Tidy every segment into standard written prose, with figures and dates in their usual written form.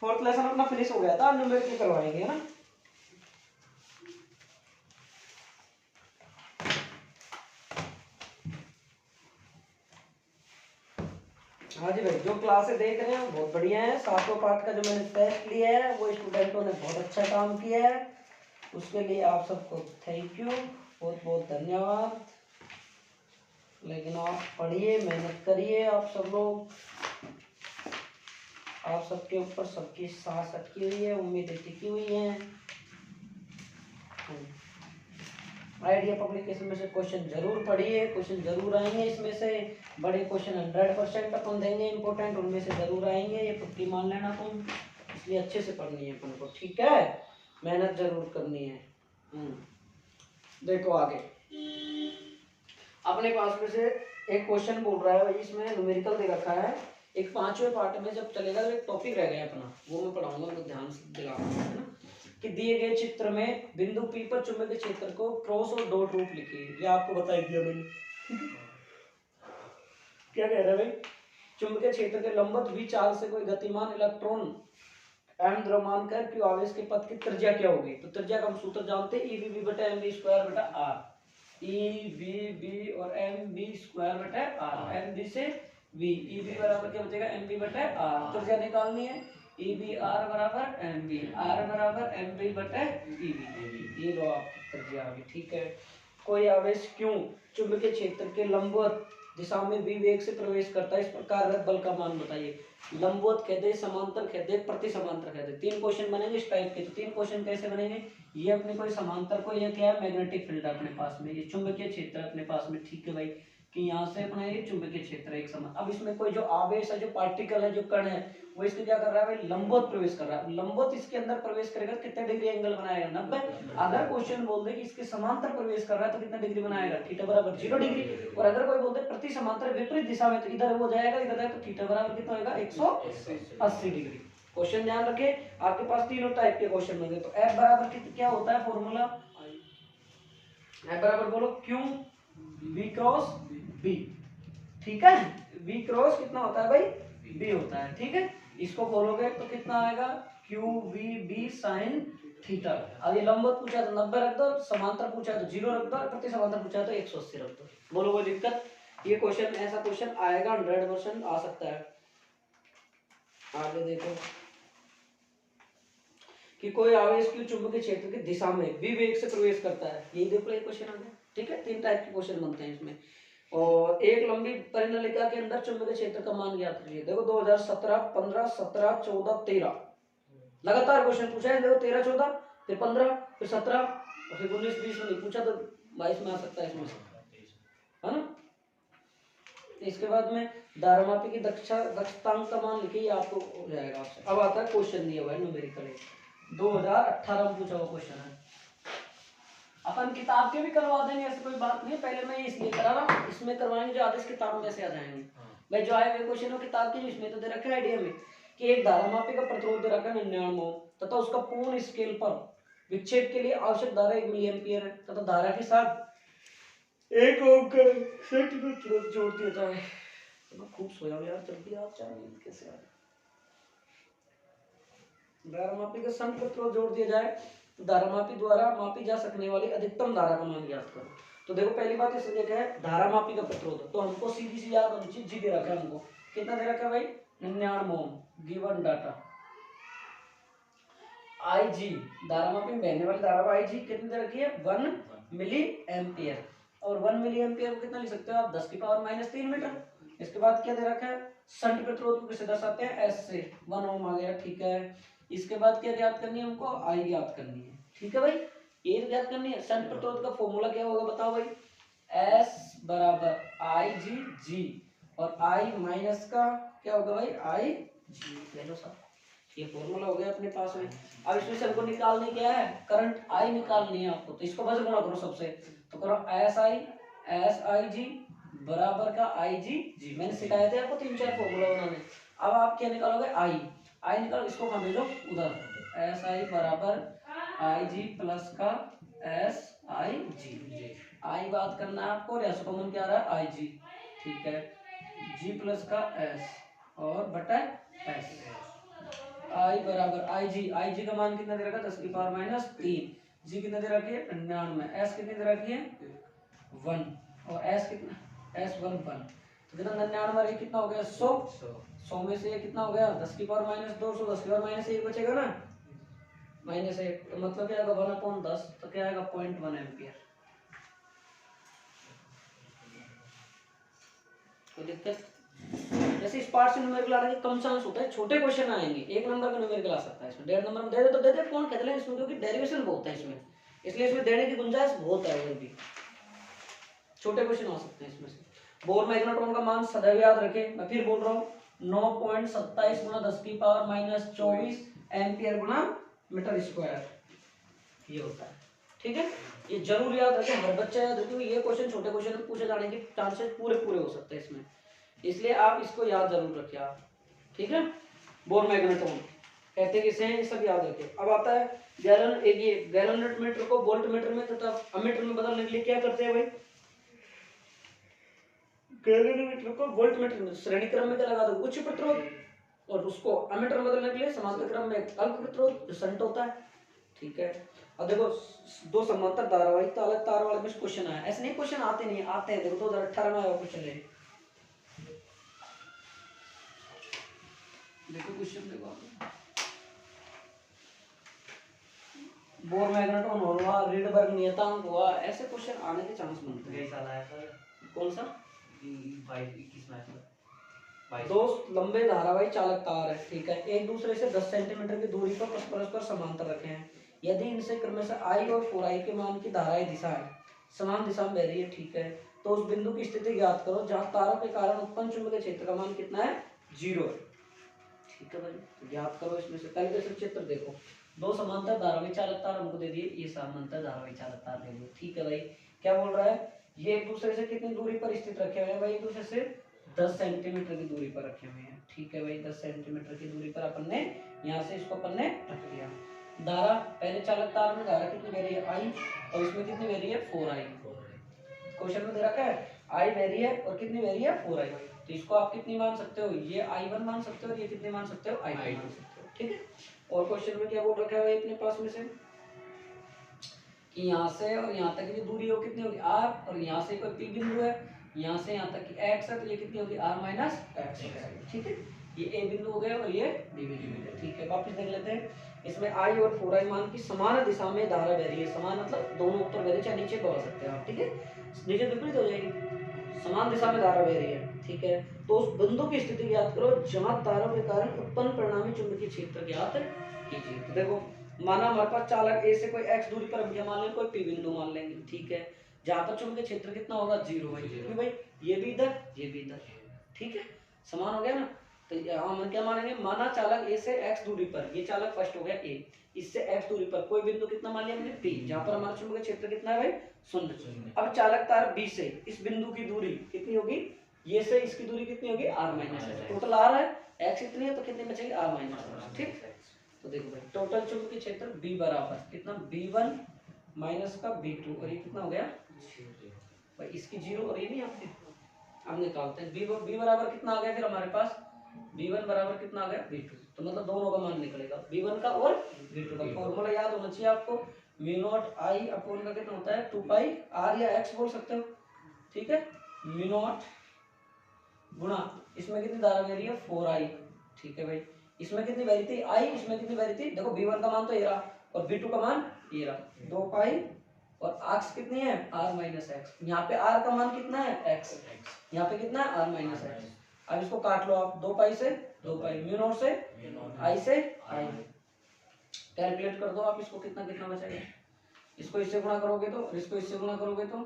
Fourth lesson अपना finish हो गया था, न्यूमेरिकल करवाएंगे ना। हाँ जी भाई, जो क्लासें देख रहे हैं बहुत बढ़िया है। 7वां पार्ट का जो मैंने टेस्ट लिया है वो स्टूडेंटों ने बहुत अच्छा काम किया है, उसके लिए आप सबको थैंक यू, बहुत बहुत धन्यवाद। लेकिन आप पढ़िए, मेहनत करिए, आप सब लोग, आप सबके ऊपर सबकी सांस अटकी हुई है, उम्मीदें टिकी हुई हैं। आइडिया पब्लिकेशन में से क्वेश्चन जरूर पढ़िए, क्वेश्चन जरूर आएंगे इसमें से, बड़े क्वेश्चन 100% अपन देंगे इंपॉर्टेंट, उनमें से जरूर आएंगे, ये पक्की मान लेना तुम। इसलिए अच्छे से पढ़नी है अपन को, ठीक है, मेहनत जरूर करनी है। देखो आगे अपने पास में से एक क्वेश्चन बोल रहा है भाई, इसमें न्यूमेरिकल दे रखा है। एक 5वें पार्ट में जब चलेगा तो एक टॉपिक रह गया अपना, वो मैं पढ़ाऊंगा, तो ध्यान से दिलाना है ना, कि दिए गए चित्र में बिंदु P पर चुंबकीय क्षेत्र को क्रॉस और डॉट रूप लिखिए। ये आपको बता दिया मैंने। क्या कह रहा है भाई, चुंबकीय क्षेत्र के लंबवत v चाल से कोई गतिमान इलेक्ट्रॉन m द्रव्यमान कर Q आवेश के पथ की त्रिज्या क्या होगी। तो त्रिज्या का हम सूत्र जानते हैं, EVB बटा mv स्क्वायर बटा r। EVB और mv स्क्वायर बटा r, mv से v, EV बराबर क्या बचेगा, mv बटा r। त्रिज्या निकालनी है, EBR बराबर mv, r बराबर mv बटा EV। ये लो आपकी त्रिज्या आ गई, ठीक है। कोई आवेश क्यों चुंबकीय क्षेत्र के लंबवत दिशा में v वेग से प्रवेश करता है, इस प्रकार बल का मान बताइए। लंबवत कह दे, समांतर कह दे, प्रति समांतर कह दे, 3 क्वेश्चन बनेंगे इस टाइप के। तो 3 क्वेश्चन कैसे बनेंगे, ये अपने कोई समांतर को, ये क्या है, मैग्नेटिक फील्ड अपने पास में, ये चुंबकीय क्षेत्र अपने पास में, ठीक है भाई, कि यहाँ से अपना ये चुंबकीय क्षेत्र एक समान। अब इसमें कोई जो आवेश है, जो पार्टिकल है, जो कण है, वो इसके क्या कर रहा है भाई, लंबवत प्रवेश कर रहा है। लंबवत इसके अंदर प्रवेश करेगा कितने डिग्री एंगल बनाएगा, 90। अगर क्वेश्चन बोल दे कि इसके समांतर प्रवेश कर रहा है तो कितना डिग्री बनाएगा, थीटा बराबर 0 डिग्री। और अगर कोई बोलते प्रति समांतर विपरीत दिशा में, तो इधर वो जाएगा, इधर जाएगा, तो थीटा बराबर कितना होगा, 180 डिग्री। क्वेश्चन ध्यान रखे, आपके पास तीनों टाइप के क्वेश्चन होंगे। तो F बराबर क्या होता है फॉर्मूला, F बराबर बोलो Q V क्रॉस B, ठीक है। V क्रॉस कितना होता है भाई, B होता है, ठीक है। इसको खोलोगे तो कितना आएगा, QVB साइन थीटा। अब ये लंबवत पूछा तो 90 रख दो, समांतर पूछा तो 0 रख दो, प्रति समांतर पूछा तो 180 रख दो। बोलो कोई दिक्कत, ये क्वेश्चन, ऐसा क्वेश्चन आएगा, 100% आ सकता है। आगे देखो कि कोई आवेश क्यों चुंबकीय क्षेत्र की दिशा में v वेग से प्रवेश करता है, यही देखो ये क्वेश्चन आ गया, ठीक है। 3 टाइप के क्वेश्चन बनते हैं इसमें। और एक लंबी परिनलिका के अंदर चुंबकीय क्षेत्र का मान ज्ञात कीजिए। देखो 2017, 15, 17, 14, 13 लगातार क्वेश्चन पूछा है। देखो 13, 14, फिर 15, फिर 17, फिर 19, 20 में नहीं पूछा तो 22 में आ सकता है इसमें से, है ना। इसके बाद में धारामापी की दक्षतांक का मान लिखिए, आपको हो जाएगा आपसे। अब आता है क्वेश्चन दिया हुआ है न्यूमेरिकल, 2018 में पूछा हुआ क्वेश्चन है। अपन किताब के भी करवा देंगे, ऐसी कोई बात नहीं है। पहले मैं इसलिए करा रहा, इसमें करवाएंगे जो आदेश किताब में से आ जाएंगे भाई। जो आए हुए क्वेश्चन हो किताब के, इसमें तो दे रखा है आइडिया में कि एक धारामापी का प्रतिरोध दे रखा है 99 ओम तथा उसका पूर्ण स्केल पर विक्षेप के लिए आवश्यक धारा 1 मिली एम्पियर है तथा धारा के साथ 1 ओम का सेंटीमीटर जोड़ दिया जाए। तो खूब सोया यार, जल्दी आप चाहिए कैसे आ धारामापी का संग प्रतिरोध जोड़ दिया जाए तो धारामापी द्वारा मापी जा सकने वाली अधिकतम धारा का मान ज्ञात करो। तो देखो पहली बात इसमें क्या है, धारामापी का प्रतिरोध, तो हमको सीधी सी याद होनी चाहिए, जी दे रखा है हमको, कितना दे रखा है भाई, 99 ओम, गिवन डाटा। IG धारामापी में बहने वाली धारा IG कितनी दे रखी है, 1 मिली एम्पियर। और 1 मिली एम्पियर को कितना लिख सकते हो आप, 10 की पावर -3 मीटर। इसके बाद क्या दे रखा है, शंट प्रतिरोध को कैसे दर्शाते हैं, S से, 1 ओम आ गया, ठीक है। इसके बाद क्या ज्ञात करनी है हमको, I ज्ञात करनी है, ठीक है भाई, ये तो ज्ञात करनी है। शंट प्रतिरोध का फॉर्मूला क्या होगा बताओ भाई, S बराबर IG और I माइनस का क्या होगा भाई, IG, ले लो साहब, ये फॉर्मूला हो गया अपने पास में। अब इसमें से हमको निकालनी क्या है, करंट I निकालनी है आपको, तो इसको बस गुणा करो सबसे, तो करो SI बराबर का IG, मैंने सिखाया था आपको 3-4 फॉर्मूला बनाने। अब आप क्या निकालोगे, I निकालो, इसको कहाँ भेजो उधर, SI बराबर IG प्लस का SIG, I बात करना है आपको, और ऐसा कॉमन क्या आ रहा है IG, ठीक है, G प्लस का S और बटा S, I बराबर आई जी का मान कितना दे रखा है 10 की पावर माइनस 3, जी कितना दे रखी है 99, एस कितनी दे रखी है 1 और एस कितना S1 1, तो कितना 99 ये कितना हो गया 100 में से ये कितना हो गया 10 की पावर माइनस 2, 10 की पावर माइनस 1 बचेगा ना, माइनस 1 तो मतलब क्या आएगा 1/10, तो क्या आएगा 0.1 एम्पियर। कोई दिक्कत? जैसे इस पार्ट से न्यूमेरिकल आने के कम चांस होता है, छोटे क्वेश्चन आएंगे 1 नंबर का न्यूमेरिकल आ सकता है इसमें, 1.5 नंबर में दे दे तो दे दे, कौन कहते हैं इसमें, क्योंकि डेरिवेशन बहुत है इसमें, इसलिए इसमें देने की गुंजाइश बहुत है, और भी छोटे क्वेश्चन आ सकते हैं इसमें से। बोर मैग्नेट्रॉन का मान सदैव याद रखें, मैं फिर बोल रहा हूँ 9.27 गुना 10 की पावर माइनस 24 एम्पियर गुना मीटर स्क्वायर ये होता है, ठीक है। ये जरूर याद रखें, हर बच्चा याद रखें, ये क्वेश्चन छोटे क्वेश्चन पूछे जाने के चांसेस पूरे हो सकते हैं इसमें, इसलिए आप इसको याद जरूर रखें आप, ठीक है। बोर मैग्नेट्रॉन कहते हैं किसे, ये सब याद रखें। अब आता है गैलन, एक ये गैलोमीटर को वोल्ट मीटर में तथा अमीटर में बदलने के लिए क्या करते हैं भाई, गैलोमीटर को वोल्ट मीटर में श्रेणी क्रम में क्या लगा दो उच्च प्रतिरोध, और उसको अमीटर में बदलने के लिए समांतर क्रम में अल्प प्रतिरोध जो शंट होता है, ठीक है। अब देखो दो समांतर धारावाही चालक तार वाले में क्वेश्चन आया, ऐसे नहीं क्वेश्चन आते नहीं आते हैं, देखो 2018 में आया क्वेश्चन है, देखो क्वेश्चन देखो, बोर मैग्नेट्रॉन हुआ, रीडबर्ग नियतांक हुआ, ऐसे क्वेश्चन आने के चांस बनते हैं। साल आया सर, कौन सा 21 में, दो लंबे धारावाही चालक तार है, ठीक है, एक दूसरे से 10 सेंटीमीटर की दूरी पर परस्पर समांतर रखे हैं, यदि इनसे क्रमशः आई और 4i के मान की धाराएं दिशाएं समान दिशा में बह रही है, ठीक है, तो उस बिंदु की स्थिति ज्ञात करो जहां तारों के कारण उत्पन्न चुंबकीय क्षेत्र का मान कितना है 0 है, ठीक है भाई, तो ज्ञात करो इसमें से। पहले तो चित्र देखो, दो समांतर धारावाही चालक तार हमको दे दिए, ये समांतर धारावाही चालक तार दे दिए, ठीक है भाई। क्या बोल रहा है, ये एक दूसरे से कितनी दूरी पर स्थित रखे हुए हैं भाई, एक दूसरे से 10 सेंटीमीटर की दूरी पर रखे हुए हैं, ठीक है भाई, 10 सेंटीमीटर की दूरी पर अपन ने यहाँ से इसको अपन ने रख दिया। धारा पहले चालक तार में धारा कितनी बह रही है आई, और इसमें कितनी बह रही है 4i, क्वेश्चन में दे रखा है आई बह रही है और कितनी बह रही है 4i, तो इसको आप कितनी मान सकते हो, ये i1 मान सकते हो और ये कितनी मान सकते हो i2 मान सकते हो, ठीक है। और क्वेश्चन में क्या बोल रखा है अपने पास में से कि यहाँ से और यहाँ तक की जो दूरी हो कितनी होगी r, और यहाँ से कोई p बिंदु है, यहाँ से यहाँ तक की x है, तो ये कितनी होगी r माइनस x, ठीक है। ये a बिंदु हो गया और ये b बिंदु हो गया, ठीक है। वापस देख लेते हैं, इसमें i और 4i मान की समान दिशा में धारा बह रही है, समान मतलब दोनों ऊपर बह रही है, चाहे नीचे बह सकते हैं आप, ठीक है, नीचे विपरीत हो जाएगी, समान दिशा में धारा बह रही है, ठीक है। तो उस बिंदु की स्थिति ज्ञात करो जहां तारों के कारण उत्पन्न परिणामी चुंबकीय क्षेत्र ज्ञात कीजिए। तो देखो माना हमारे पास चालक ए से कोई x दूरी पर हम क्या मान लेंगे, कोई p बिंदु मान लेंगे, ठीक है, जहां पर चुंबकीय क्षेत्र कितना होगा 0 भाई, क्योंकि भाई ये भी इधर ये भी इधर, ठीक है, समान हो गया ना। तो हम क्या मानेंगे, माना चालक ए से x दूरी पर, ये चालक फर्स्ट हो गया a, इससे x दूरी पर कोई बिंदु कितना मान लिया हमने p, जहां पर हमारा चुंबकीय क्षेत्र कितना है भाई 0। अब चालक तार b से इस बिंदु की दूरी कितनी होगी, ये से इसकी दूरी कितनी होगी r माइनस, टोटल r है, x इतनी है तो कितनी बचेगी r माइनस, ठीक। तो देखो भाई टोटल चुंबकीय क्षेत्र B बराबर कितना B1 माइनस का B2, और ये कितना हो गया भाई, इसकी 0 और ये नहीं आपके, अब निकालते हैं B बराबर कितना आ गया, फिर हमारे पास B1 बराबर कितना आ गया B2, तो मतलब दोनों का मान निकलेगा B1 का और B2 का। फॉर्मूला याद होना चाहिए आपको, म्यू नॉट I अपॉन का कितना होता है 2 पाई R या X बोल सकते हो, ठीक है, म्यू नॉट गुणा इसमें कितनी धारा बह रही है 4i, ठीक है भाई, इसमें कितनी बह रही थी i, इसमें कितनी बह रही थी, देखो b1 का मान तो ये रहा और b2 का मान ये रहा, 2 पाई और x कितनी है r माइनस एक्स, यहाँ पे r का मान कितना है x, यहाँ पे कितना है r माइनस एक्स। अब इसको काट लो आप, 2 पाई से 2 पाई, म्यू नॉट से i से i, कैलकुलेट कर दो आप इसको, कितना कितना बचेगा, इसको इससे गुणा करोगे तो, इसको इससे गुणा करोगे तो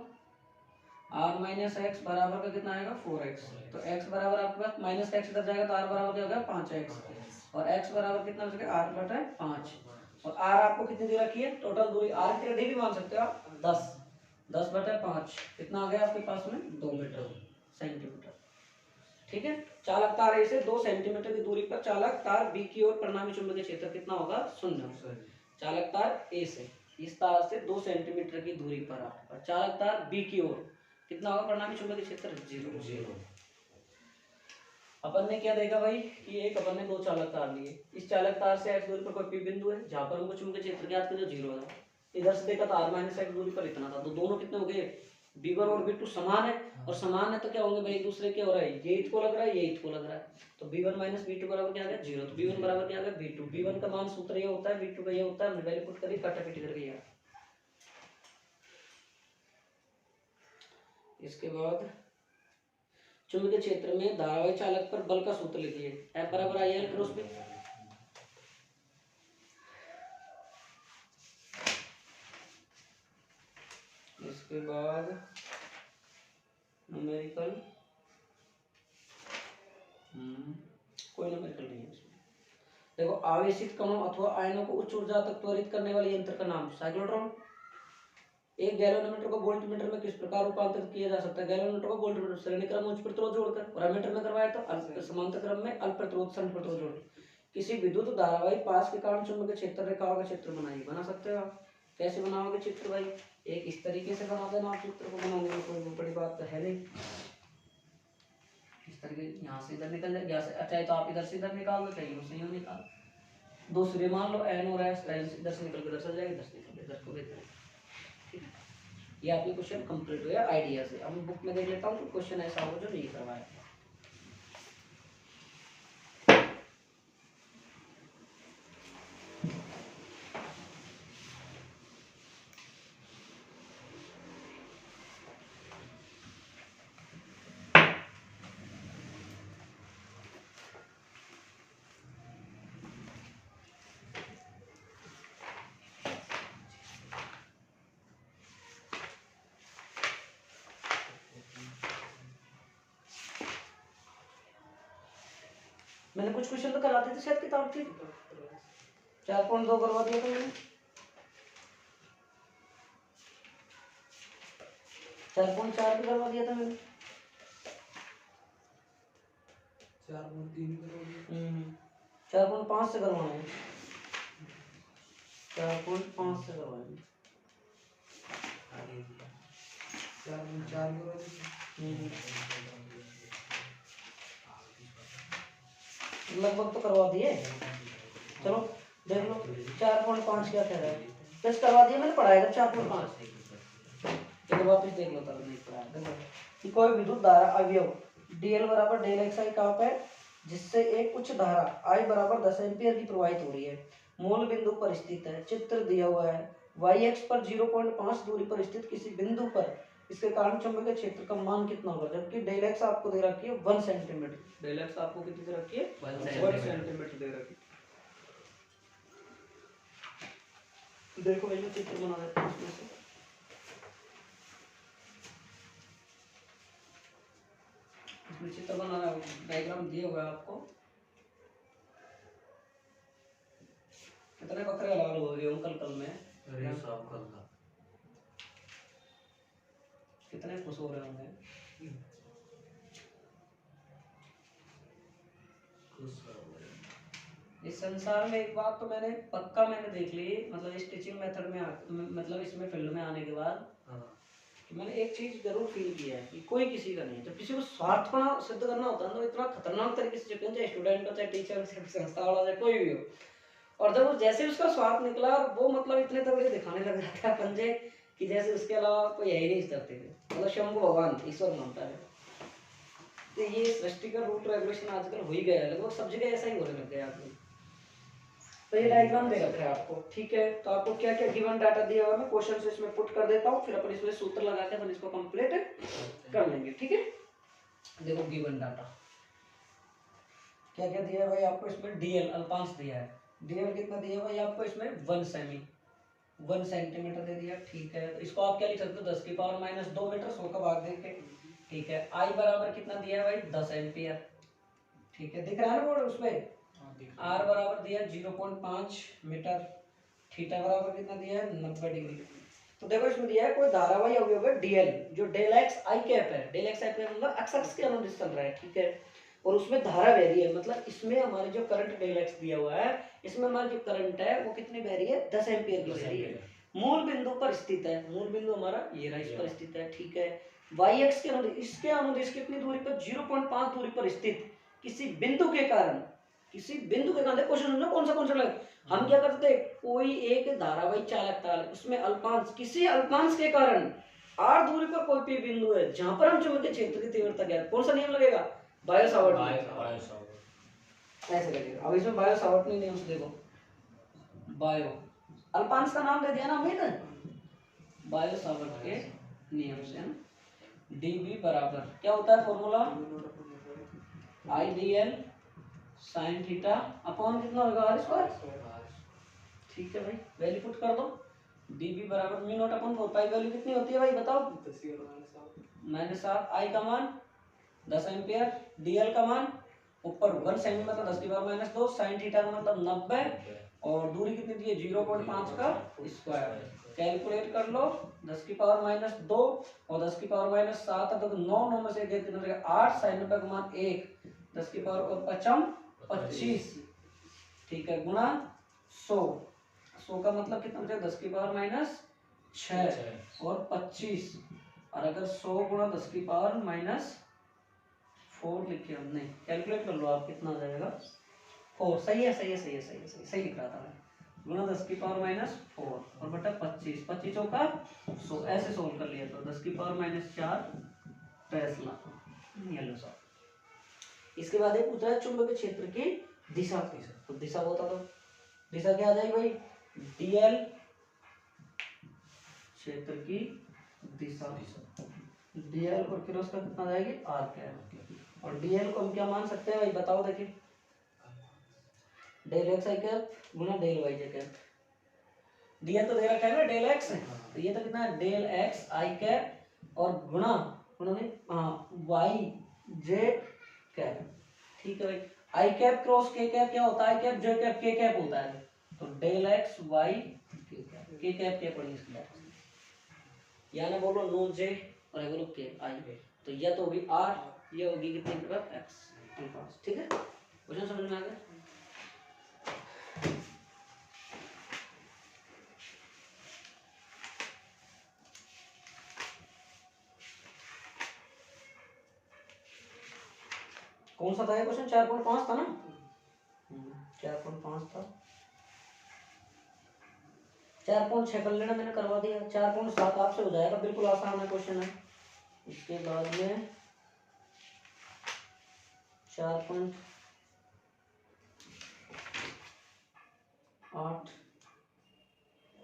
r माइनस एक्स बराबर का कितना आएगा 4x, तो x बराबर आपके पास माइनस का x इधर जाएगा तो r बराबर क्या होगा 5x, और x बराबर कितना हो सके r बटा 5, और r आपको कितनी दे रखी है, टोटल दूरी r की भी मान सकते हो आप 10 बटा 5 कितना आ गया आपके पास में 2 मीटर सेंटीमीटर, ठीक है। चालक तार ए से 2 सेंटीमीटर की दूरी पर चालक तार बी की ओर परिणामी चुंबकीय क्षेत्र कितना होगा 0। चालक तार ए से इस तार से 2 सेंटीमीटर की दूरी पर और चालक तार बी की ओर कितना होगा परिणामी चुंबकीय क्षेत्र 0। अपन ने क्या देखा भाई कि एक अपन ने दो चालक तार लिए, इस चालक तार से x दूरी पर कोई p बिंदु है जहां पर हमको चुंबकीय क्षेत्र ज्ञात करना जो 0 है। इधर से देखा तो r माइनस x दूरी पर इतना था, तो दोनों कितने हो गए, v1 और v2 समान है, और समान है तो क्या होंगे भाई एक दूसरे के, हो रहा है ये इसको लग रहा है ये इसको लग रहा है, तो v1 माइनस v2 बराबर क्या आ गया 0, तो v1 बराबर क्या आ गया v2, v1 का मान सूत्र ये होता है, v2 का ये होता है, हमने वैल्यू पुट करी काटापीटी करके यार। इसके बाद चुंबकीय क्षेत्र में धारावाही चालक पर बल का सूत्र लिखिए, F बराबर आई एल क्रॉस बी। इसके बाद न्यूमेरिकल, कोई न्यूमेरिकल नहीं है इसमें। देखो आवेशित कणों अथवा आयनों को उच्च ऊर्जा तक त्वरित करने वाले यंत्र का नाम साइक्लोट्रॉन। एक गैलोमीटर को वोल्टमीटर में किस प्रकार रूपांतरित किया जा सकता है, गैलोमीटर को वोल्टमीटर श्रेणी क्रम उच्च प्रतिरोध जोड़कर, और एमीटर में करवाया तो समांतर क्रम में अल्प प्रतिरोध शंट प्रतिरोध जोड़कर। किसी विद्युत धारावाही पास के कारण चुंबकीय क्षेत्र रेखाओं का चित्र बनाइए, बना सकते हो आप। कैसे बनाओगे चित्र भाई, एक इस तरीके से बना देना, आप चित्र को बनाने में कोई बड़ी बात तो है नहीं। इस तरीके यहाँ से इधर निकल जाए, चाहे तो आप इधर से इधर निकाल दो, चाहे उससे यूं निकाल, दूसरे मान लो एन और एस, एन इधर से निकल के इधर चल जाएगा, इधर से निकल इधर को बेहतर। ठीक है, ये आपके क्वेश्चन कंप्लीट हो गया आइडिया से। अब मैं बुक में देख लेता हूँ तो क्वेश्चन ऐसा हो जो नहीं करवाया। मैंने कुछ क्वेश्चन तो कराते थे शायद किताब थी, 4.2 करवा दिया था मैंने, 4.4 भी करवा दिया था मैंने, 4.3 4.5 से करवाना है, 4.5 से करवाएंगे, 4.4 लगभग तो करवा दिए। चलो देख लो 4.5 क्या कह रहा है, टेस्ट करवा दिया मैंने, पढ़ाएगा 4.5। चलो वापस देख लो, तब नहीं पढ़ाया। देखो कि कोई विद्युत धारा अवयव dl बराबर डेल एक्स आई कहाँ पे, जिससे एक उच्च धारा I बराबर 10 एम्पियर की प्रवाहित हो रही है, मूल बिंदु पर स्थित है, चित्र दिया हुआ है, y x पर 0.5 दूरी पर स्थित किसी बिंदु पर इसके कारण चुंबकीय क्षेत्र का मान कितना होगा, जबकि डेल एक्स आपको दे रखी है 1 सेंटीमीटर, डेल एक्स आपको कितनी दे रखी है 1 सेंटीमीटर दे रखी है। देखो मैं चित्र बना देता हूं इसमें से, इसमें चित्र बनाना डायग्राम दिया हुआ है आपको। कितने बकरे लाल हो गए अंकल कल में, अरे सब कल का कितने खुश हो रहे होंगे। इस संसार में एक बात तो मैंने पक्का मैंने देख ली, मतलब इस टीचिंग मेथड में मतलब इसमें फील्ड में आने के बाद कि मैंने एक चीज जरूर फील किया है कि कोई किसी का नहीं, जब किसी को स्वार्थपना सिद्ध करना होता है तो इतना खतरनाक तरीके से, चाहे स्टूडेंट हो चाहे टीचर संस्था वाला चाहे कोई भी हो, और जब वो जैसे उसका स्वार्थ निकला वो मतलब इतने तगड़े दिखाने लग जाता है पंजे कि जैसे उसके अलावा कोई है ही नहीं इस धरती पे, मतलब शंभु भगवान ईश्वर मानता है। तो ये सृष्टि का रूल रेगुलेशन आजकल हो ही गया है, लगभग सब जगह ऐसा ही होने लग गया आदमी। तो ये डायग्राम दे रखा है आपको, ठीक है। तो आपको क्या क्या गिवन डाटा दिया हुआ है, मैं क्वेश्चन से इसमें पुट कर देता हूँ, फिर अपन इसमें सूत्र लगा के अपन इसको कंप्लीट कर लेंगे, ठीक है। देखो गिवन डाटा क्या क्या दिया है भाई आपको, इसमें डीएल अल्पांश दिया है, डीएल कितना दिया है भाई आपको इसमें 1 सेंटीमीटर दे दिया, ठीक है। तो इसको आप क्या लिख सकते हो 10 की पावर माइनस 2 मीटर 100 का भाग देके, ठीक है। आई बराबर कितना दिया है भाई 10 एम्पियर, ठीक है, दिख रहा है ना बोर्ड उसमें। आर बराबर दिया 0.5 मीटर, थीटा बराबर कितना दिया है 90 डिग्री। तो देखो इसमें दिया है कोई धारावाही अवयव है डीएल जो डेल एक्स आई कैप है, डेल एक्स आई कैप मतलब एक्स एक्स के अनुदिश चल रहा है, ठीक है, और उसमें धारा बह रही है, मतलब इसमें हमारी जो करंट डेल एक्स दिया हुआ है इसमें हमारी जो करंट है वो कितनी बह रही है 10 एम्पियर की बह रही है, मूल बिंदु पर स्थित है, मूल बिंदु हमारा ये रहा, इस पर स्थित है, ठीक है। वाई एक्स के अनुदिश, इसके अनुदिश कितनी दूरी पर 0.5 दूरी पर स्थित किसी बिंदु के कारण, देखो क्वेश्चन समझो कौन सा लगे। हम क्या करते थे, कोई एक धारावाही चालक तार उसमें अल्पांश, किसी अल्पांश के कारण r दूरी पर कोई भी बिंदु है जहां पर हम चुंबकीय क्षेत्र की तीव्रता ज्ञात, कौन सा नियम लगेगा, बायो सावर्ट ऐसे लगेगा। अब इसमें बायो सावर्ट नियम से देखो, बायो अल्पांश का नाम दे दिया ना अमित, बायो सावर्ट के नियम से हम dB बराबर क्या होता है formula, IDL sin theta upon कितना होगा r स्क्वायर। ठीक है भाई, वैल्यू पुट कर दो, dB बराबर म्यू नॉट अपॉन 4 पाई, वैल्यू कितनी होती है भाई बताओ, -7, I का मान 10 एम्पियर, DL का मान ऊपर 1 सेमी मतलब 10 की पावर -2, sin थीटा का मतलब 90 और दूरी कितनी दी है 0.5 का स्क्वायर। कैलकुलेट कर लो, 10 की पावर -2 और 10 की पावर -7 है तो 9 में से एक कितना रहेगा 8, sin 90 का मान 1, 10 की पावर 25, ठीक है, गुणा 100 का मतलब कितना बचेगा 10 की पावर -6 और 25, और अगर 100 गुणा 10 की पावर -4 लिखे हम, नहीं कैलकुलेट कर लो आप कितना आ जाएगा 4, सही है सही लिख रहा था मैं, गुणा 10 की पावर -4 और बटा 25, 25 का 100, ऐसे सोल्व कर लिया तो 10 की पावर -4 टेस्ला, ये लो सॉल्व। इसके बाद एक पूछा है चुंबकीय क्षेत्र की दिशा, तो दिशा बता दो, दिशा क्या आ जाएगी भाई, DL क्षेत्र की दिशा, DL और फिर उसका कितना आ जाएगी R कैप, और DL को हम क्या मान सकते हैं भाई बताओ, देखिए डेल एक्स आई कैप गुना डेल वाई जे कैप, DL तो दे रखा है ना डेल एक्स, तो ये तो कितना है डेल एक्स आई कैप और गुणा वाई जे कैप, ठीक है भाई। आई कैप क्रॉस के कैप क्या होता है, आई कैप जे कैप के कैप होता है, तो डेल एक्स वाई के कैप क्या पड़ी इसके बाद, या ना बोलो नो जे और ये बोलो के आई, तो यह तो होगी आर, ये होगी कितनी तरफ एक्स, ठीक है, क्वेश्चन समझ में आ गया। कौन सा था ये क्वेश्चन, 4.5 था ना, 4.5 था, 4.6 कर लेना, मैंने करवा दिया, 4.7 आपसे हो जाएगा, बिल्कुल आसान है क्वेश्चन है। इसके बाद में 4.8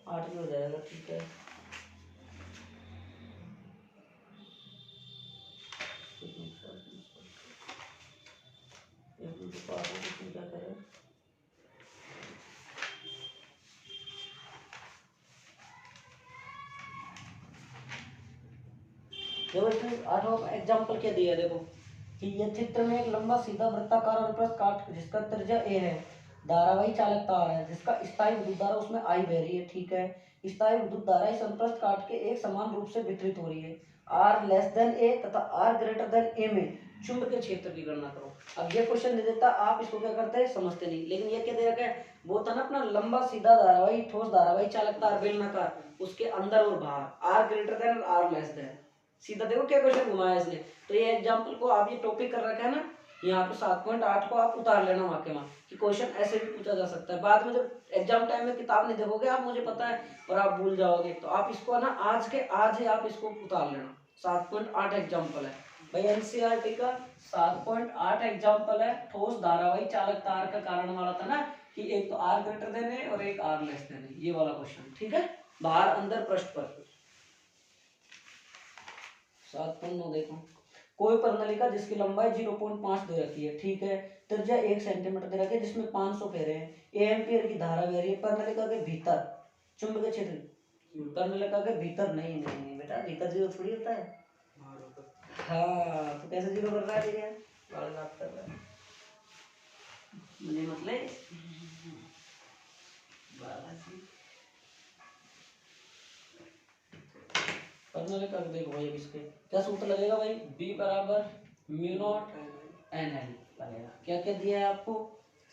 8 भी हो जाएगा, ठीक है, क्या करें, देखो इसमें 8वां एग्जांपल क्या दिया है, देखो कि ये चित्र में एक लंबा सीधा वृत्ताकार अनुप्रस्थ काट जिसका त्रिज्या a है, धारावाही चालक तार है जिसका स्थायी विद्युत धारा उसमें I बह रही है, ठीक है, स्थायी विद्युत धारा इस अनुप्रस्थ काट के एक समान रूप से वितरित हो रही है, R लेस देन a तथा R ग्रेटर देन a में चुंबकीय क्षेत्र की गणना करो। अब ये क्वेश्चन दे देता, आप इसको क्या करते हैं समझते नहीं, लेकिन ये क्या दे रखा है, वो था ना अपना लंबा सीधा धारावाही ठोस धारावाही चालक तार बेलनाकार, उसके अंदर और बाहर R ग्रेटर देन और R लेस देन, सीधा देखो क्या क्वेश्चन घुमाया इसने, तो ये एग्जांपल को आप ये टॉपिक कर रखा है ना, यहाँ पे 7.8 को आप उतार लेना वहाँ के वहाँ, कि क्वेश्चन ऐसे भी पूछा जा सकता है, बाद में जब एग्जाम टाइम में किताब नहीं देखोगे आप, मुझे पता है, और आप भूल जाओगे, तो आप इसको ना आज के आज ही आप इसको उतार लेना। 7.8 एग्जाम्पल है भाई, एनसीईआरटी का 7.8 एग्जाम्पल है, ठोस धारावाही चालक तार का कारण वाला था ना, कि एक तो R ग्रेटर देन है और एक R लेस देन है, ये वाला क्वेश्चन, ठीक है, बाहर अंदर पृष्ठ पर। 7.9 देखो, कोई प्रणालिका जिसकी लंबाई 0.5 दे रखी है, ठीक है, त्रिज्या 1 सेंटीमीटर दे रखी है, जिसमें 500 फेरे हैं, ए एम्पीयर की धारा बह रही है, प्रणालिका के भीतर चुंबकीय क्षेत्र, प्रणालिका के भीतर नहीं बेटा, भीतर जीरो थोड़ी होता है, हाँ तो कैसे जीरो कर रहा है, ठीक है बात कर रहा है मुझे मतलब प्रणालिका देखो भाई, अब इसके क्या सूत्र लगेगा भाई, B बराबर म्यू नॉट NL लगेगा। क्या क्या दिया है आपको,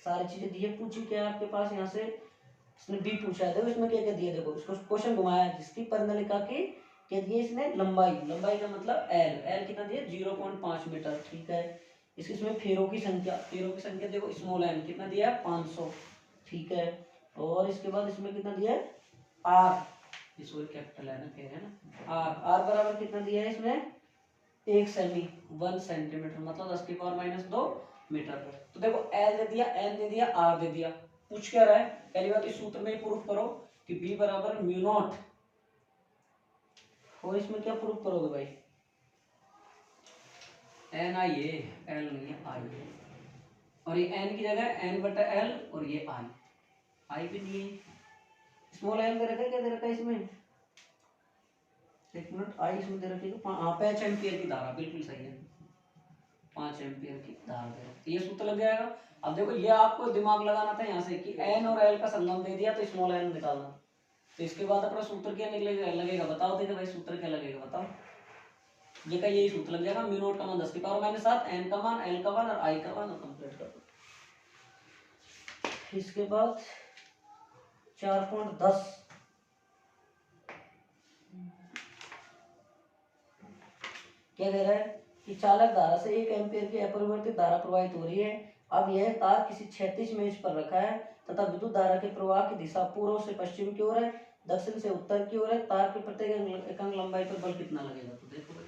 सारी चीजें दी है, पूछी क्या है आपके पास, यहाँ से इसने B पूछा है, देखो इसमें क्या क्या दिया, देखो इसको क्वेश्चन घुमाया, जिसकी प्रणालिका की क्या दिए इसने, लंबाई का मतलब L कितना दिया 0.5 मीटर, ठीक है, इसमें फेरों की संख्या देखो स्मॉल एन कितना दिया है 500, ठीक है। और इसके बाद इसमें कितना दिया है आर, इसको कैपिटल है ना फेर है ना, आर बराबर कितना दिया है इसमें 1 सेंटीमीटर, मतलब 10⁻², मीटर। तो देखो एल दे दिया, एन दे दिया, आर दे दिया। पूछ क्या रहा है, पहली बात इस सूत्र में प्रूफ करो कि बी बराबर म्यू नॉट, और इसमें क्या प्रूफ करोगे भाई, एन आई ए, एल नहीं है आई है, और ये एन की जगह एन बटा एल, और ये आई भी नहीं है, स्मॉल एल दे रखा है, क्या दे रखा है इसमें, एक मिनट, आई इसमें दे रखी है 5 एम्पियर की धारा, बिल्कुल सही है, 5 एम्पियर की धारा दे रखी है, ये सूत्र लग जाएगा। अब देखो ये आपको दिमाग लगाना था यहाँ से कि एन और एल का संगम दे दिया तो स्मॉल एन निकालना, तो इसके बाद अपना सूत्र क्या लगेगा बताओ, देखो भाई सूत्र क्या लगेगा बताओ, ये का यही सूत्र लग जाएगा, म्यू नॉट का मान 10⁻⁷, एन का मान, एल का मान और आई का मान, और कंप्लीट कर दो। इसके बाद 4.10 क्या कह रहा है कि चालक धारा से 1 एम्पीयर की अपरिवर्तित धारा प्रवाहित हो रही है। अब यह तार किसी क्षैतिज मेज पर रखा है तथा विद्युत धारा के प्रवाह की दिशा पूर्व से पश्चिम की ओर है, दक्षिण से उत्तर की ओर है। तार की प्रत्येक एकांक लंबाई पर बल कितना लगेगा, तो देखो भाई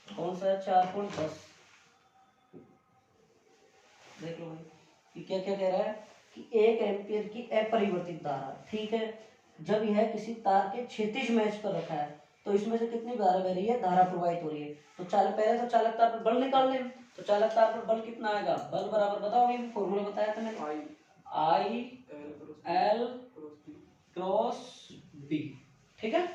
कौन सा है 4.10, देख लो भाई कि क्या क्या कह रहा है कि 1 एम्पीयर की अपरिवर्तित धारा, ठीक है, जब यह किसी तार के क्षैतिज मेज पर रखा है तो इसमें से कितनी धारा बह रही है, धारा प्रवाहित हो रही है। तो पहले तो चालक तार पर बल निकाल लें, तो चालक तार पर बल कितना आएगा, बल बराबर बताओ, अभी फॉर्मूला बताया था मैंने, आई एल क्रॉस बी, ठीक है।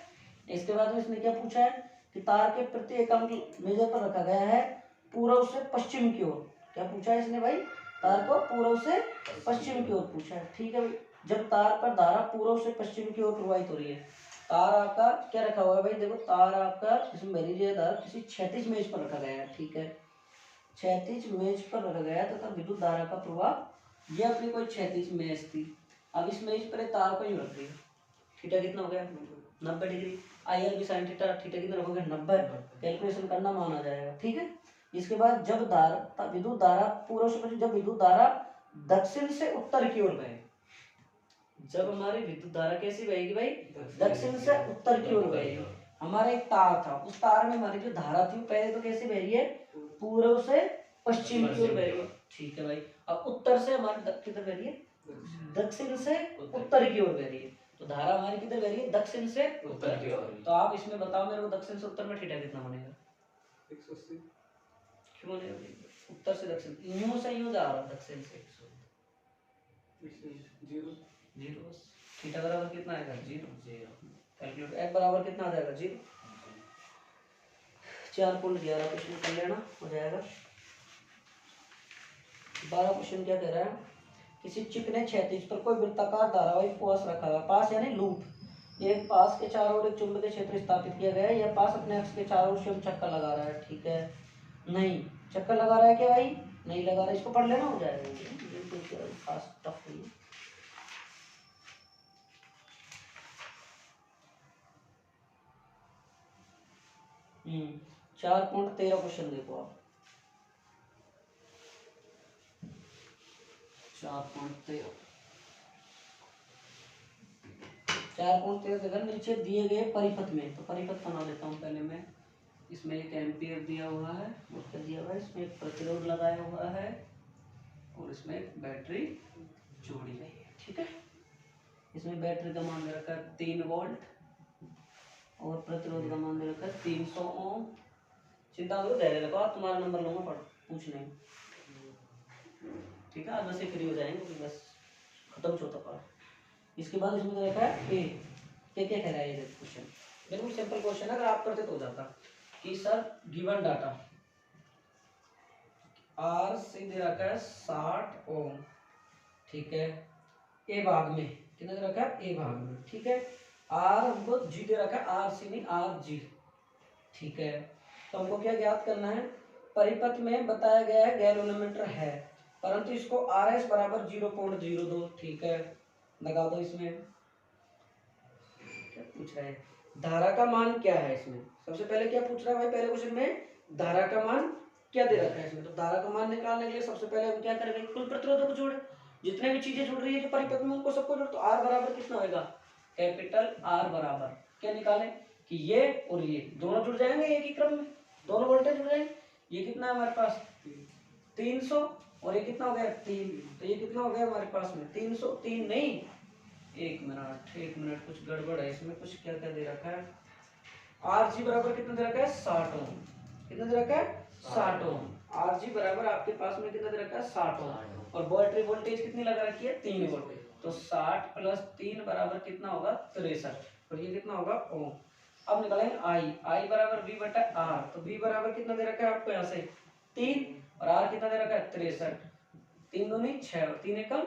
इसके बाद में इसने क्या पूछा है कि तार के प्रत्येक अंक मेजर पर रखा गया है पूर्व से पश्चिम की ओर, क्या पूछा है इसने भाई, तार को पूर्व से पश्चिम की ओर पूछा है, ठीक है भाई। जब तार पर धारा पूर्व से पश्चिम की ओर प्रवाहित हो रही है, तार आपका क्या रखा हुआ है भाई, देखो तार आपका इसमें मेरी जो धारा किसी क्षैतिज मेज पर रखा गया है, ठीक है, क्षैतिज मेज पर रखा गया तथा विद्युत धारा का प्रवाह, ये अपनी कोई क्षैतिज मेज थी, अब इस मेज पर तार को यूं रख दिया, थीटा कितना हो गया 90 डिग्री, आई एल भी साइन थीटा, थीटा कितना रखोगे 90, कैलकुलेशन करना मान आ जाएगा, ठीक है। इसके बाद जब विद्युत धारा पूर्व से पश्चिम, जब विद्युत धारा दक्षिण से उत्तर की ओर बहे, जब हमारी विद्युत धारा कैसी बहेगी भाई, दक्षिण से उत्तर की ओर बहेगी। हमारा एक तार था, उस तार में हमारी जो धारा थी पहले तो कैसे बह रही है, पूर्व से पश्चिम की ओर बह रही है, ठीक है भाई। अब उत्तर से हमारी किधर बह रही है, दक्षिण से उत्तर की ओर बह रही है, तो धारा हमारी किधर बह रही है, दक्षिण से उत्तर की ओर। तो आप इसमें बताओ मेरे को, दक्षिण से उत्तर में थीटा कितना बनेगा, 180, क्यों बनेगा, उत्तर से दक्षिण, यूं से यूं जा रहा है, दक्षिण से 0, थीटा बराबर कितना आएगा 0, कैलकुलेट एक बराबर कितना आ जाएगा 0, 4.11 क्वेश्चन कर लेना हो जाएगा। 12 क्वेश्चन क्या कह रहा है, किसी चिकने क्षैतिज पर कोई वृत्ताकार धारावाहिक पास रखा हुआ, पास यानी लूप, एक पास के चारों ओर एक चुंबकीय क्षेत्र स्थापित किया गया है, यह पास अपने अक्ष के चारों ओर स्वयं चक्कर लगा रहा है, ठीक है, नहीं चक्कर लगा रहा है क्या भाई, नहीं लगा रहा है, इसको पढ़ लेना हो जाएगा, पास टफ नहीं है। 4.13 क्वेश्चन देखो आप, 4.13 देखा, नीचे दिए गए परिपथ में, तो परिपथ बना लेता हूँ पहले मैं, इसमें 1 एम्पियर दिया हुआ है, उसका दिया हुआ है, इसमें एक प्रतिरोध लगाया हुआ है, और इसमें एक बैटरी जोड़ी गई है, ठीक है। इसमें बैटरी का मान दे रखा है 3 वोल्ट और प्रतिरोध का मान दे रखा है 300 ओम। चिंता करो, धैर्य रखो, आप तुम्हारा नंबर लूंगा पढ़ पूछने, ठीक है, आज बस फ्री हो जाएंगे, बस खत्म चौथा पार्ट। इसके बाद इसमें दे रखा है ए, क्या क्या कह रहा है ये क्वेश्चन, बिल्कुल सिंपल क्वेश्चन है, अगर आप करते तो हो जाता कि सर गिवन डाटा आर से दे रखा है 60 ओम, ठीक है, ए भाग में कितना दे रखा है, ए भाग में, ठीक है, आर हमको जी दे रखा है, आर सी नहीं आर जी, ठीक है। तो हमको क्या ज्ञात करना है, परिपथ में बताया गया है गैल्वेनोमीटर है, परंतु इसको आर एस बराबर 0.02, ठीक है, लगा दो। इसमें क्या पूछ रहा है, धारा का मान क्या है, इसमें सबसे पहले क्या पूछ रहा है भाई, पहले क्वेश्चन में धारा का मान क्या दे रखा है इसमें, तो धारा का मान निकालने के लिए सबसे पहले हम क्या करेंगे, कुल प्रतिरोधों को जोड़े, जितने भी चीजें जुड़ रही है जो परिपथ में उनको सबको जोड़, तो आर बराबर कितना होगा, कैपिटल आर बराबर क्या निकाले कि ये और ये दोनों जुड़ जाएंगे एक ही क्रम में, दोनों वोल्टेज जुड़ जाएंगे। ये कितना है हमारे पास 300 और ये कितना हो गया 3, तो ये कितना हो गया हमारे पास में 303 नहीं, एक मिनट कुछ गड़बड़ है इसमें, कुछ क्या क्या दे रखा है, आर जी बराबर कितना दे रखा है 60 ओम, कितना दे रखा है 60 ओम, आर जी बराबर आपके पास में कितना दे रखा है 60 ओम, और बैटरी वोल्टेज कितनी लगा रखी है 3 वोल्ट, तो 60 प्लस 3 बराबर कितना होगा 63, और ये कितना होगा ओम। अब निकालेंगे आई बराबर वी बटा आर, तो वी बराबर कितना दे रखा है आपको यहाँ से 3, और आर कितना दे रखा है 63, 3 दूनी 6 और 3 एकम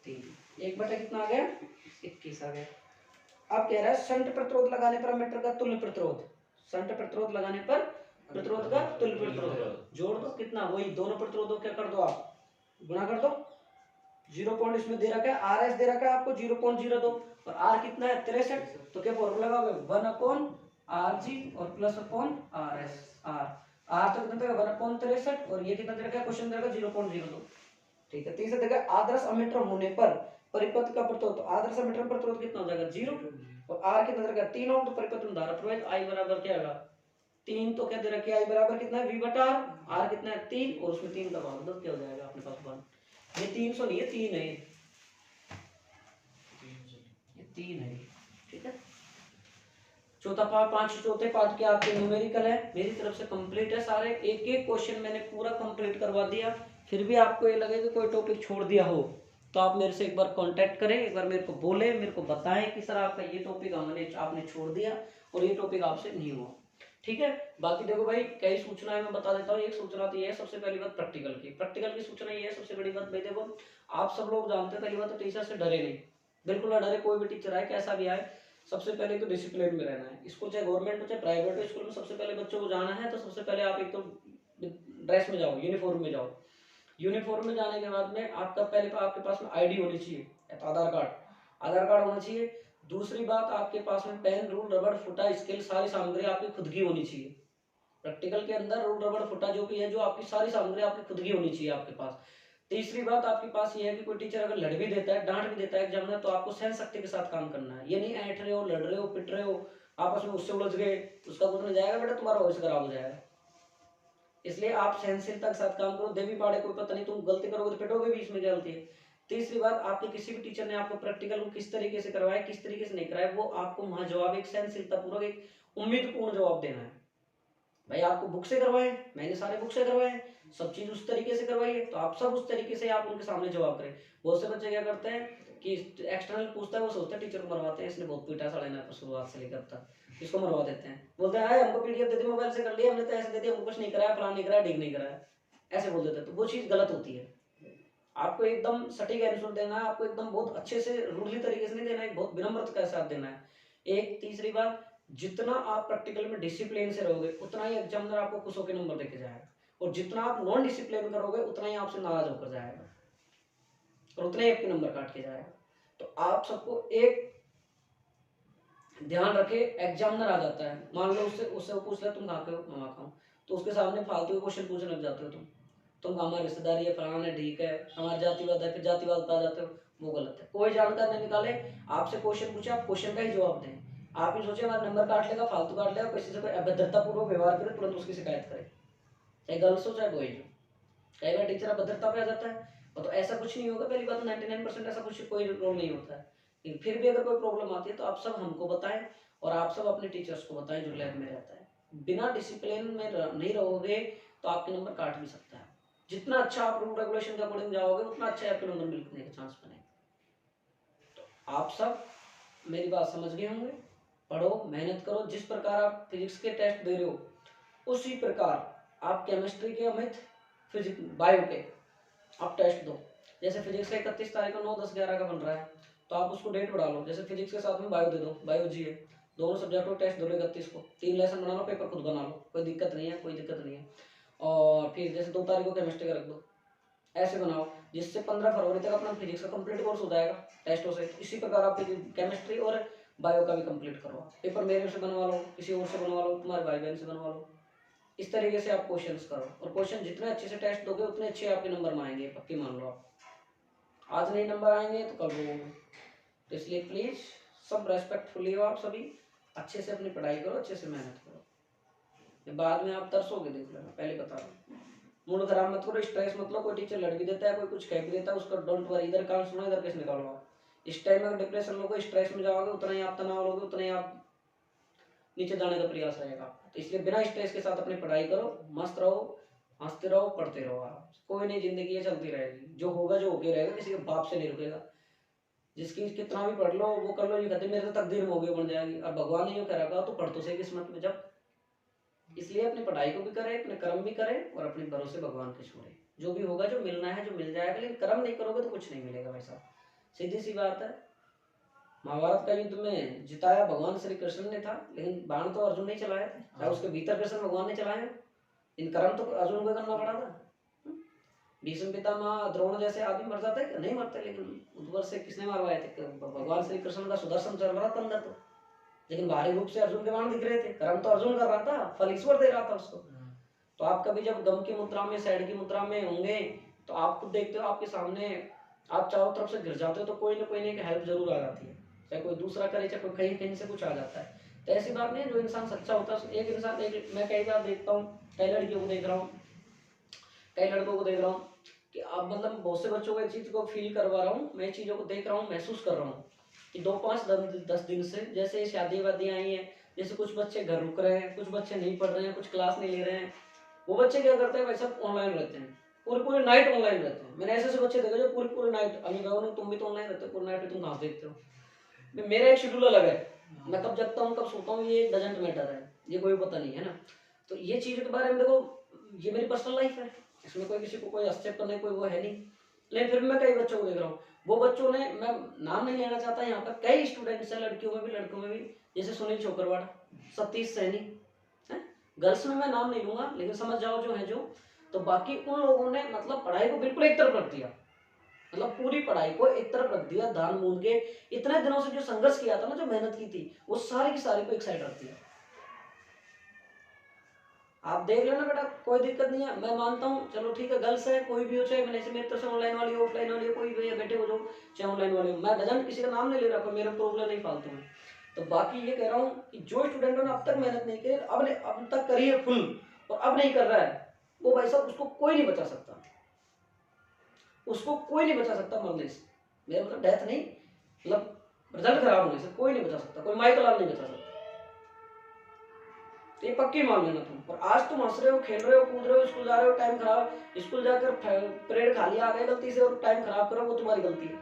3, एक बटा कितना आ गया 21 आ गया। अब कह रहा है शंट प्रतिरोध लगाने पर एमीटर का तुल्य प्रतिरोध, शंट प्रतिरोध लगाने पर प्रतिरोध का तुल्य प्रतिरोध जोड़ दो, कितना वही दोनों प्रतिरोधों क्या कर दो आप गुणा कर दो, 0 पॉइंट इसमें दे रखा है, आर एस दे रखा है आपको 0.02 और आर कितना है 63, तो क्या फॉर्मूला लगाओगे 1/RG और plus upon R S, R तो कितना देगा 1/63 और ये कितना दे रखा है क्वेश्चन दे रखा है 0.02, ठीक है। तीसरा देखा आदर्श एमीटर होने पर परिपथ का प्रतिरोध, तो आदर्श एमीटर में प्रतिरोध कितना हो जाएगा 0 और आर कितना दे रखा है 3 ओम, तो परिपथ में धारा प्रवाहित आई बराबर क्या आएगा 3, तो क्या दे रखा है आई बराबर कितना है वी बटा आर कितना है 3 और उसमें 3 का भाग दो, क्या हो जाएगा अपने पास 1, ये 300 नहीं है 3 है, ये 3 है, ठीक है। चौथा पार्ट 5 पार्ट के आपके न्यूमेरिकल है, मेरी तरफ से कंप्लीट है सारे, एक एक क्वेश्चन मैंने पूरा कंप्लीट करवा दिया, फिर भी आपको ये लगे कि कोई टॉपिक छोड़ दिया हो तो आप मेरे से एक बार कांटेक्ट करें, एक बार मेरे को बोले, मेरे को बताएं कि सर आपका ये टॉपिक हमने आपने छोड़ दिया और ये टॉपिक आपसे नहीं हुआ, ठीक है। बाकी देखो भाई कई सूचनाएं मैं बता देता हूँ, एक सूचना तो ये है सबसे पहली बात प्रैक्टिकल की सूचना ये है सबसे बड़ी बात भाई, देखो आप सब लोग जानते हैं पहली बात तो टीचर से डरे नहीं, बिल्कुल ना डरे, कोई भी टीचर आए कैसा भी आए, सबसे पहले तो डिसिप्लिन में रहना है, इसको चाहे गवर्नमेंट हो चाहे प्राइवेट हो, स्कूल में सबसे पहले बच्चों को जाना है तो सबसे पहले आप एक तो ड्रेस में जाओ, यूनिफॉर्म में जाओ, यूनिफॉर्म में जाने के बाद में आपका पहले आपके पास में आईडी होनी चाहिए, आधार कार्ड होना चाहिए। दूसरी बात आपके पास में पेन रूल रबड़ फुटा स्केल सारी सामग्री आपकी खुद की होनी चाहिए, प्रैक्टिकल के अंदर रूल रबड़ फुटा जो भी है जो आपकी सारी सामग्री आपकी खुद की होनी चाहिए आपके पास। तीसरी बात आपके पास ये है कि कोई टीचर अगर लड़ भी देता है डांट भी देता है एग्जाम में तो आपको सहन शक्ति के साथ काम करना है, ये नहीं ऐंठ रहे हो लड़ रहे हो पिट रहे हो आपस में उससे उलझ गए उसका कुछ नहीं जाएगा बेटा, तुम्हारा वॉइस खराब हो जाएगा, इसलिए आप सहनशीलता के साथ काम करो, देवी पाड़े कोई पता नहीं, तुम गलती करोगे तो पिटोगे भी, इसमें क्या गलती है। तीसरी बात आपके किसी भी टीचर ने आपको प्रैक्टिकल को किस तरीके से करवाया किस तरीके से नहीं कराया वो आपको वहां जवाब एक सहनशीलता पूर्वक एक उम्मीदपूर्ण जवाब देना है। भाई आपको बुक से करवाए, मैंने सारे बुक से करवाए, सब चीज उस तरीके से करवाई है तो आप सब उस तरीके से आप उनके सामने जवाब करें। बहुत से बच्चे क्या करते हैं कि एक्सटर्नल पूछता है वो सोचते हैं टीचर को मरवाते हैं, इसने बहुत पीटा साढ़े 9 शुरुआत से लेकर तक, इसको मरवा देते हैं, बोलते हैं हमको पीडीएफ दे दी मोबाइल से कर लिया हमने तो ऐसे दे दिया, हमको कुछ नहीं कराया फलाना नहीं कराया ढीक नहीं कराया, ऐसे बोल देते हैं, तो वो चीज गलत होती है। आपको एकदम सटीक आंसर देना है, आपको एकदम बहुत अच्छे से रूढ़ी तरीके से नहीं देना है, बहुत विनम्रता के साथ देना है। एक तीसरी बात जितना आप प्रैक्टिकल में डिसिप्लिन से रहोगे उतना ही एग्जामिनर आपको खुश होकर नंबर देके जाएगा, और जितना आप नॉन डिसिप्लिन करोगे उतना ही आपसे नाराज होकर जाएगा और उतने ही आपके नंबर काट के जाएगा। तो आप सबको एक ध्यान रखे, एग्जामिनर आ जाता है मान लो उससे वो पूछ ले तुम कहाँ के हो, मैं वहाँ, तो उसके सामने फालतू के क्वेश्चन पूछने लग जाते हो, तुम हमारी रिश्तेदारी है फलाना है ठीक है हमारे जातिवाद है, फिर जातिवाद पे आ जाते हो, वो गलत है। कोई जानकारी नहीं निकाले, आपसे क्वेश्चन पूछे आप क्वेश्चन का ही जवाब दें, आप ही सोचे हमारा नंबर काट लेगा फालतू काट लेगा, किसी से कोई अभद्रतापूर्वक व्यवहार करे तुरंत उसकी शिकायत करे, चाहे गर्ल्स हो चाहे बॉयज हो। कई बार टीचर अभद्रता पे आ जाता है और तो ऐसा कुछ नहीं होगा, पहली बात 99% ऐसा कुछ कोई रोल नहीं होता है, लेकिन फिर भी अगर कोई प्रॉब्लम आती है तो आप सब हमको बताएं और आप सब अपने टीचर्स को बताएं जो लैब में रहता है। बिना डिसिप्लिन में नहीं रहोगे तो आपके नंबर काट भी सकता है, जितना अच्छा आप रूल रेगुलेशन के अकॉर्डिंग जाओगे उतना अच्छा आपके नंबर मिलने के चांस बने। तो आप सब मेरी बात समझ गए होंगे, पढ़ो मेहनत करो, जिस प्रकार आप फिजिक्स के टेस्ट दे रहे हो उसी प्रकार आप केमिस्ट्री के अमित फिजिक्स बायो के आप टेस्ट दो। जैसे फिजिक्स का 31 तारीख को 9, 10, 11 का बन रहा है तो आप उसको डेट बढ़ा लो, जैसे फिजिक्स के साथ में बायो दे दो, बायो जी है, दोनों सब्जेक्ट को टेस्ट दो 31 को, 3 लेसन बना लो, पेपर खुद बना लो, कोई दिक्कत नहीं है, कोई दिक्कत नहीं है। और फिर जैसे 2 तारीख को केमिस्ट्री का रख दो, ऐसे बनाओ जिससे 15 फरवरी तक अपना फिजिक्स का कंप्लीट कोर्स हो जाएगा टेस्टों से। इसी प्रकार आप केमिस्ट्री और बायो का भी कंप्लीट करो, पेपर मेरे से बनवा लो, किसी और से बनवा लो, तुम्हारे भाई बहन से बनवा लो, इस तरीके से आप क्वेश्चंस करो, और क्वेश्चन जितने अच्छे से टेस्ट दोगे उतने अच्छे आपके नंबर में आएंगे, पक्की मान लो आप। आज नहीं नंबर आएंगे तो कल वो, तो इसलिए प्लीज सब रेस्पेक्टफुली हो, आप सभी अच्छे से अपनी पढ़ाई करो, अच्छे से मेहनत करो, ये बाद में आप तरसोगे देख लेना, पहले बता रहा हूँ। मूड खराब मत करो, स्ट्रेस मत लो, कोई टीचर लड़ भी देता है, कोई कुछ कह भी देता है, उसका डोंट वरी, इधर काम सुनो, इधर कैसे निकालो आप। इस टाइम में डिप्रेशन लोगे, स्ट्रेस में जाओगे, उतना ही आप तनाव लोगे, उतना ही आप नीचे जाने का प्रयास रहेगा। तो इसलिए बिना स्ट्रेस के साथ अपनी पढ़ाई करो, मस्त रहो, हंसते रहो, पढ़ते रहो आराम से, कोई नहीं, जिंदगी ये चलती रहेगी, जो होगा जो होके रहेगा, किसी के बाप से नहीं रुकेगा। जिसकी कितना भी पढ़ लो वो कर लो, ये कहते मेरे तो तकदीर में हो गई बन जाएगी, अब भगवान ने यूँ कह रखा तो पढ़ तो सही किस्मत में जब। इसलिए अपनी पढ़ाई को भी करें, अपने कर्म भी करें, और अपने भरोसे भगवान के छोड़े, जो भी होगा जो मिलना है जो मिल जाएगा, लेकिन कर्म नहीं करोगे तो कुछ नहीं मिलेगा भाई साहब, सीधी सी बात है। महाभारत का युद्ध में जिताया भगवान श्री कृष्ण ने था, लेकिन बाण तो अर्जुन ने ही चलाया था, चाहे उसके भीतर कृष्ण भगवान ने चलाया, इन कर्म तो अर्जुन को करना पड़ा था। भीष्म पितामह द्रोण जैसे आदमी मर जाते क्या? नहीं मरते, लेकिन उद्धव से किसने मरवाए थे? भगवान श्री कृष्ण का सुदर्शन चल रहा था अंदर तो, लेकिन बाहरी रूप से अर्जुन के बाण दिख रहे थे, कर्म तो अर्जुन कर रहा था, फल ईश्वर दे रहा था उसको। तो आप कभी जब गम की मुद्रा में, सैड की मुद्रा में होंगे, तो आप खुद देखते हो आपके सामने, आप चारों तरफ से गिर जाते हो, तो कोई ना कोई ना हेल्प जरूर आ जाती है, चाहे कोई दूसरा करे, चाहे कोई कहीं कहीं से कुछ आ जाता है। तो ऐसी बात नहीं है, जो इंसान सच्चा होता है, एक इंसान, एक मैं कई बार देखता हूँ, कई लड़कियों को देख रहा हूँ, कई लड़कों को देख रहा हूँ, कि अब मतलब बहुत से बच्चों को इस चीज को फील करवा रहा हूँ, मैं चीजों को देख रहा हूँ, महसूस कर रहा हूँ कि 2-5-10 दिन से जैसे शादी वादी आई है, जैसे कुछ बच्चे घर रुक रहे हैं, कुछ बच्चे नहीं पढ़ रहे हैं, कुछ क्लास नहीं ले रहे हैं, वो बच्चे क्या करते हैं भाई साहब, ऑनलाइन रहते हैं, पूरी पूरी नाइट ऑनलाइन रहते हैं। मैंने ऐसे बच्चे देखे जो पूरी पूरी नाइट, अभी कहो तुम भी तो ऑनलाइन रहते हो पूरी नाइट, तुम कहाँ से देखते हो? मेरा एक शेड्यूल अलग है, मैं कब जगता हूँ कब सोता हूँ, ये डजंट मैटर है, ये कोई पता नहीं है ना। तो ये चीज़ के बारे में देखो, ये मेरी पर्सनल लाइफ है, इसमें कोई किसी को कोई हस्तक्षेप करने कोई वो है नहीं, लेकिन फिर मैं कई बच्चों को देख रहा हूँ, वो बच्चों ने, मैं नाम नहीं लेना चाहता यहाँ पर, कई स्टूडेंट्स हैं, लड़कियों में भी लड़कों में भी, जैसे सुनील छोकरवाड़ा, सतीश सैनी है, गर्ल्स में मैं नाम नहीं लूंगा, लेकिन समझ जाओ जो है जो। तो बाकी उन लोगों ने मतलब पढ़ाई को बिल्कुल एक तरफ रख दिया, मतलब पूरी पढ़ाई को एक तरफ रख दिया, दान मूंद के इतने दिनों से जो संघर्ष किया था ना, जो मेहनत की थी, वो सारी की सारी को एक साइड रख दिया। आप देख लेना बेटा, कोई दिक्कत नहीं है, मैं मानता हूँ, चलो ठीक है, गर्ल्स है, कोई भी हो, चाहे मैंने से मेरी तरफ से ऑनलाइन वाली हो, ऑफलाइन वाली हो, कोई भी बैठे हो जो, चाहे ऑनलाइन वाले हो, मैं डजन किसी का नाम नहीं ले रहा, मेरा प्रॉब्लम नहीं फालतू में। तो बाकी ये कह रहा हूँ कि जो स्टूडेंटों ने अब तक मेहनत नहीं की, अब तक करी है फुल, और अब नहीं कर रहा है, वो भाई साहब उसको कोई नहीं बचा सकता, उसको कोई नहीं बचा सकता मरने से, मेरा मतलब डेथ नहीं, मतलब रिजल्ट खराब होने से कोई नहीं बचा सकता, कोई माइकल नहीं बचा सकता, ये पक्की मान लेना तुम। और आज तुम हंस रहे हो, खेल रहे हो, कूद रहे हो, स्कूल जा रहे हो, टाइम खराब, स्कूल जाकर परेड खा लिया आ गए गलती से और टाइम खराब करो, वो तुम्हारी गलती है।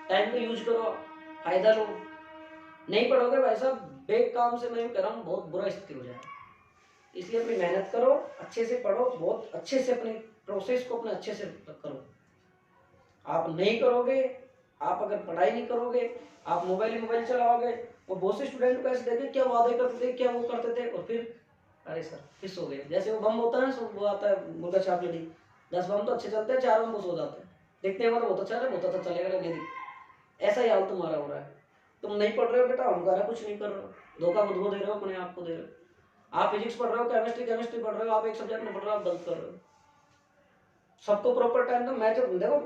टाइम को यूज करो, फायदा लो, नहीं पढ़ोगे भाई साहब बेग काम से, मैं कह रहा हूँ बहुत बुरा स्थिति हो जाएगा। इसलिए अपनी मेहनत करो, अच्छे से पढ़ो, बहुत अच्छे से अपने प्रोसेस को अपने अच्छे से करो। आप नहीं करोगे, आप अगर पढ़ाई नहीं करोगे, आप मोबाइल चलाओगे, और बहुत से स्टूडेंट को ऐसे देखे क्या वादे करते थे, क्या वो करते थे, और फिर अरे सर फिर सो गए। जैसे वो बम होता है ना, वो आता है मुर्गा छाप लड़ी, 10 बम तो अच्छे चलते हैं, 4 बम वो सो जाते हैं, देखते हैं तो बहुत अच्छा है, बहुत अच्छा चलेगा, नहीं ऐसा ही हाल तुम्हारा हो रहा है। तुम नहीं पढ़ रहे हो बेटा, हम कह रहे कुछ नहीं कर रहे हो, धोखा खुद को दे रहे हो, अपने आप को दे रहे हो। आप फिजिक्स पढ़ रहे हो, केमिस्ट्री पढ़ रहे हो, आप एक सब्जेक्ट में पढ़ रहे हो, आप गलत कर रहे हो। सबको प्रॉपर टाइम दो। मैं जो देखो,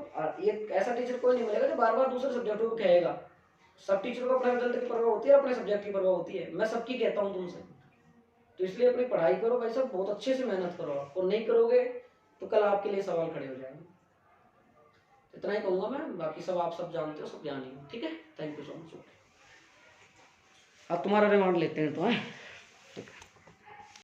ये ऐसा टीचर कोई नहीं मिलेगा जो बार बार दूसरे सब्जेक्ट को कहेगा, सब टीचर को अपने रिजल्ट की परवाह होती है, अपने सब्जेक्ट की परवाह होती है, मैं सबकी कहता हूँ तुमसे। तो इसलिए अपनी पढ़ाई करो भाई साहब, बहुत अच्छे से मेहनत करो, और नहीं करोगे तो कल आपके लिए सवाल खड़े हो जाएंगे। इतना ही कहूंगा मैं, बाकी सब आप सब जानते हो, सब ज्ञानी हो, ठीक है। Thank you so much. अब तुम्हारा रिमांड लेते हैं तो है।